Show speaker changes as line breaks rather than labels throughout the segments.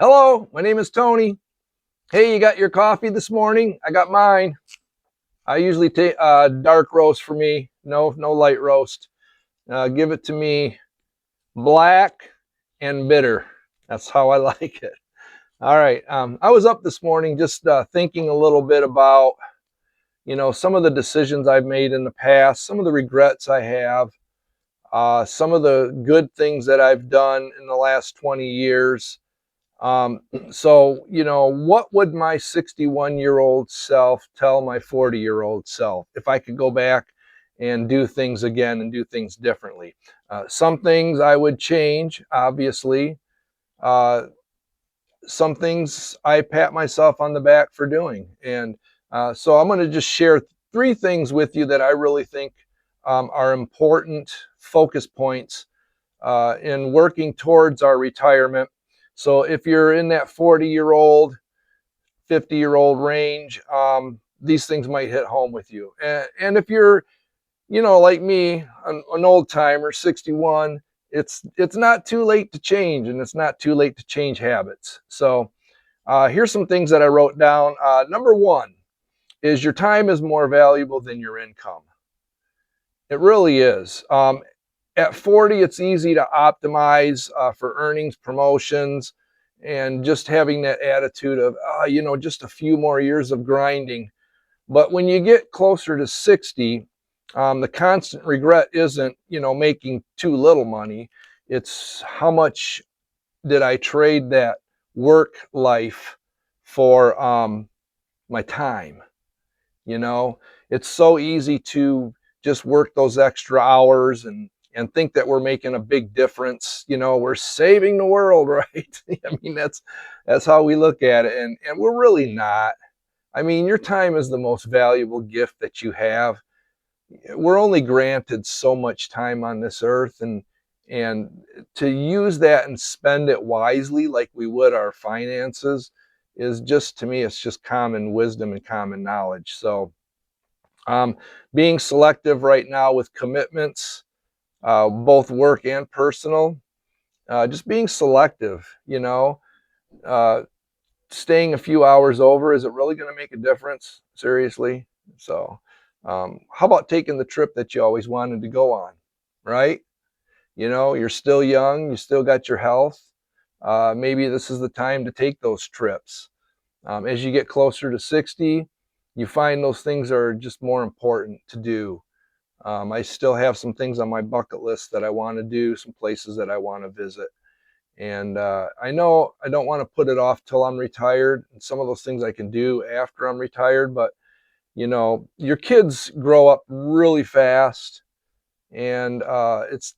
Hello, my name is Tony. Hey, you got your coffee this morning? I got mine. I usually take dark roast for me. No light roast. Give it to me black and bitter. That's how I like it. All right. I was up this morning just thinking a little bit about, some of the decisions I've made in the past, some of the regrets I have, some of the good things that I've done in the last 20 years. What would my 61-year-old self tell my 40-year-old self if I could go back and do things again and do things differently? Some things I would change, obviously. Uh, some things I pat myself on the back for doing. And I'm going to just share three things with you that I really think are important focus points in working towards our retirement. So if you're in that 40-year-old, 50-year-old range, these things might hit home with you. And if you're, like me, an old timer, 61, it's not too late to change, and it's not too late to change habits. So here's some things that I wrote down. Number one is your time is more valuable than your income. It really is. At 40, it's easy to optimize for earnings, promotions, and just having that attitude of, just a few more years of grinding. But when you get closer to 60, the constant regret isn't, making too little money. It's how much did I trade that work life for my time? You know, it's so easy to just work those extra hours and think that we're making a big difference. We're saving the world, right? I mean, that's how we look at it, and we're really not. I mean, your time is the most valuable gift that you have. We're only granted so much time on this earth, and to use that and spend it wisely like we would our finances is just, to me, it's just common wisdom and common knowledge. So um, being selective right now with commitments, both work and personal, just being selective, uh, staying a few hours over, is it really going to make a difference? Seriously? So, how about taking the trip that you always wanted to go on, right? You're still young, you still got your health. Maybe this is the time to take those trips. As you get closer to 60, you find those things are just more important to do. I still have some things on my bucket list that I want to do, some places that I want to visit. And I know I don't want to put it off till I'm retired. And some of those things I can do after I'm retired, but your kids grow up really fast, and it's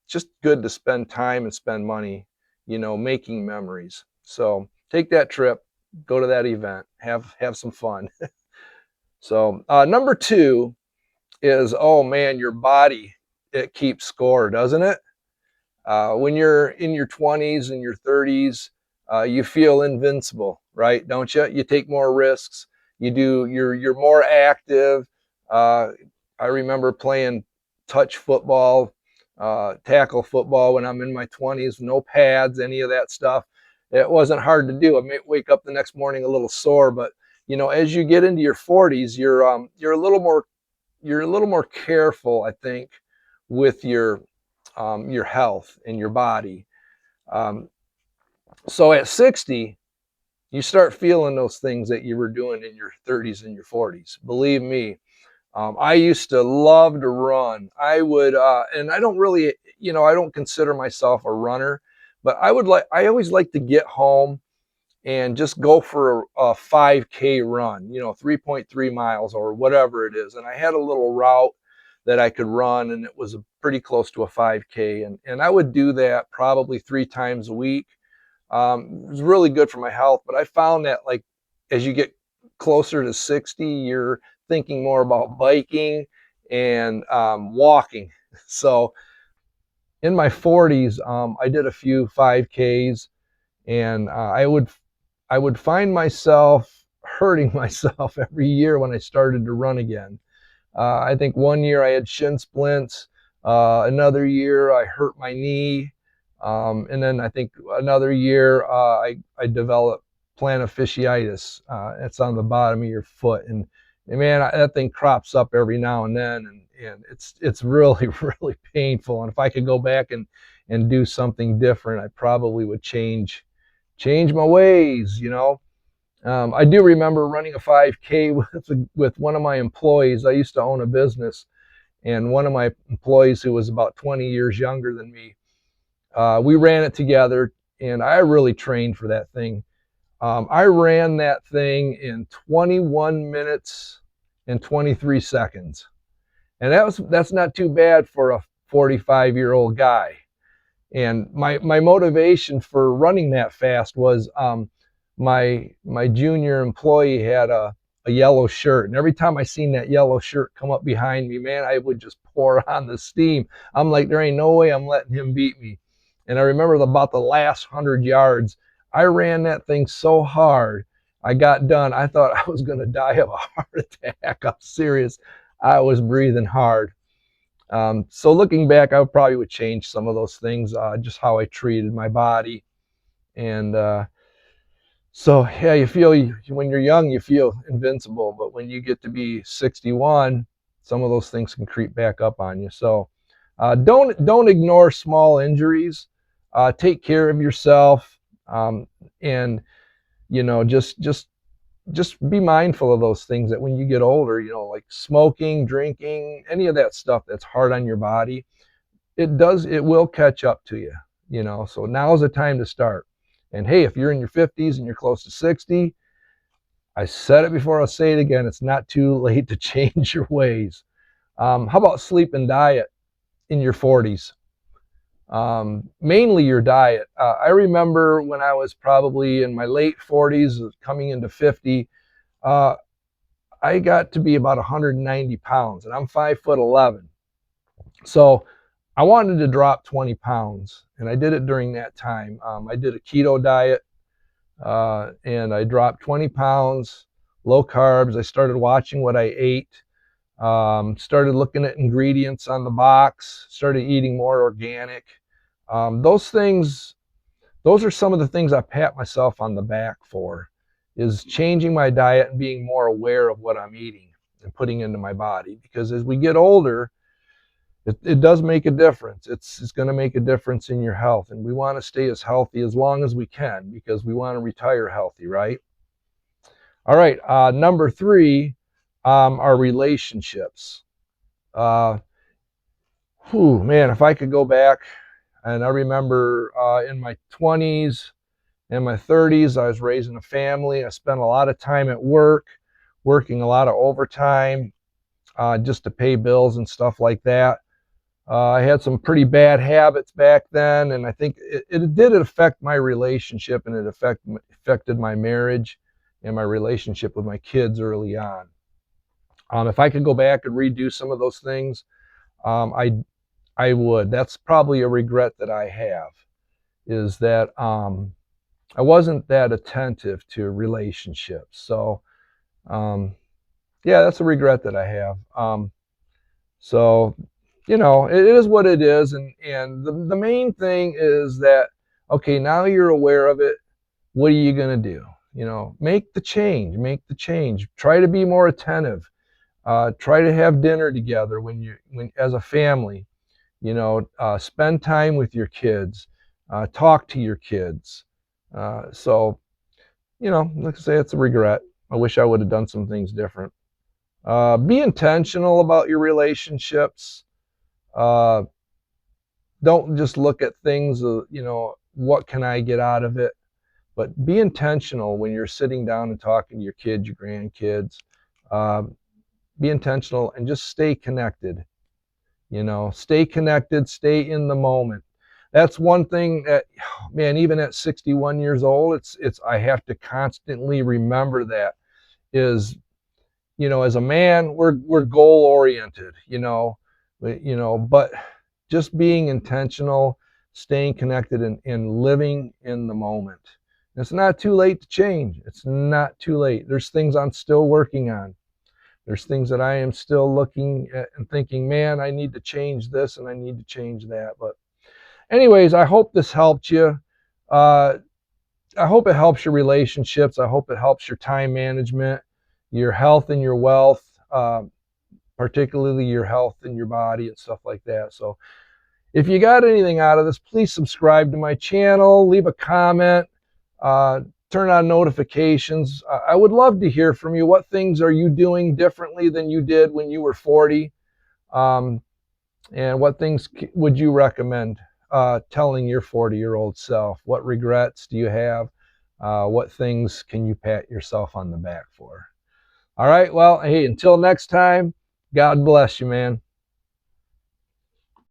just good to spend time and spend money, making memories. So take that trip, go to that event, have some fun. So number two is, oh man, your body, it keeps score, doesn't it? When you're in your 20s and your 30s, you feel invincible, right? Don't you? You take more risks. You're more active. Uh, I remember playing touch football, tackle football when I'm in my 20s, no pads, any of that stuff. It wasn't hard to do. I may wake up the next morning a little sore, but as you get into your 40s, you're a little more careful, I think, with your health and your body. Um, so at 60, you start feeling those things that you were doing in your 30s and your 40s. Believe me, I used to love to run. I would, and I don't really, I don't consider myself a runner, but I always like to get home and just go for a 5K run, 3.3 miles or whatever it is. And I had a little route that I could run, and it was pretty close to a 5K. And I would do that probably 3 times a week. It was really good for my health, but I found that, like, as you get closer to 60, you're thinking more about biking and walking. So in my 40s, I did a few 5Ks, and I would find myself hurting myself every year when I started to run again. I think one year I had shin splints. Another year I hurt my knee. And then I think another year, I developed plantar fasciitis. It's on the bottom of your foot. And man, that thing crops up every now and then. And it's really, really painful. And if I could go back and do something different, I probably would change my ways, you know. I do remember running a 5K with one of my employees. I used to own a business, and one of my employees, who was about 20 years younger than me, we ran it together, and I really trained for that thing. I ran that thing in 21 minutes and 23 seconds, and that's not too bad for a 45-year-old guy. And my motivation for running that fast was my junior employee had a yellow shirt, and every time I seen that yellow shirt come up behind me, man, I would just pour on the steam. I'm like, there ain't no way I'm letting him beat me. And I remember about the last 100 yards, I ran that thing so hard. I got done. I thought I was going to die of a heart attack. I'm serious. I was breathing hard. So looking back, I probably would change some of those things, just how I treated my body. And so, yeah, when you're young, you feel invincible, but when you get to be 61, some of those things can creep back up on you. So don't ignore small injuries. Take care of yourself, and just be mindful of those things, that when you get older, like smoking, drinking, any of that stuff that's hard on your body, it will catch up to you. So now's the time to start. And hey, if you're in your 50s and you're close to 60, I said it before, I'll say it again, it's not too late to change your ways. How about sleep and diet in your 40s? Mainly your diet. I remember when I was probably in my late 40s, coming into 50, I got to be about 190 pounds, and I'm 5'11". So I wanted to drop 20 pounds, and I did it during that time. I did a keto diet, and I dropped 20 pounds, low carbs. I started watching what I ate, started looking at ingredients on the box, started eating more organic. Those are some of the things I pat myself on the back for, is changing my diet and being more aware of what I'm eating and putting into my body. Because as we get older, it does make a difference. It's going to make a difference in your health, and we want to stay as healthy as long as we can, because we want to retire healthy, right? All right, number 3, are relationships. Man, if I could go back, and I remember in my 20s and my 30s, I was raising a family. I spent a lot of time at work, working a lot of overtime, just to pay bills and stuff like that. I had some pretty bad habits back then, and I think it did affect my relationship, and it affected my marriage and my relationship with my kids early on. If I could go back and redo some of those things, I would. That's probably a regret that I have, is that I wasn't that attentive to relationships. So yeah, that's a regret that I have. So it is what it is, and the main thing is that, okay, now you're aware of it, what are you going to do? Make the change. Try to be more attentive. Try to have dinner together when as a family. Spend time with your kids. Talk to your kids. So like I say, it's a regret. I wish I would have done some things different. Be intentional about your relationships. Don't just look at things, what can I get out of it? But be intentional when you're sitting down and talking to your kids, your grandkids. Be intentional and just stay connected. Stay connected, stay in the moment. That's one thing that, man, even at 61 years old, I have to constantly remember that, is, as a man, we're goal oriented, but just being intentional, staying connected, and living in the moment. It's not too late to change. It's not too late. There's things I'm still working on. There's things that I am still looking at and thinking, man, I need to change this and I need to change that. But anyways, I hope this helped you. Uh, I hope it helps your relationships. I hope it helps your time management, your health and your wealth, particularly your health and your body and stuff like that. So if you got anything out of this, please subscribe to my channel, leave a comment, uh, turn on notifications. I would love to hear from you. What things are you doing differently than you did when you were 40? And what things would you recommend telling your 40-year-old self? What regrets do you have? What things can you pat yourself on the back for? All right, well, hey, until next time, God bless you, man.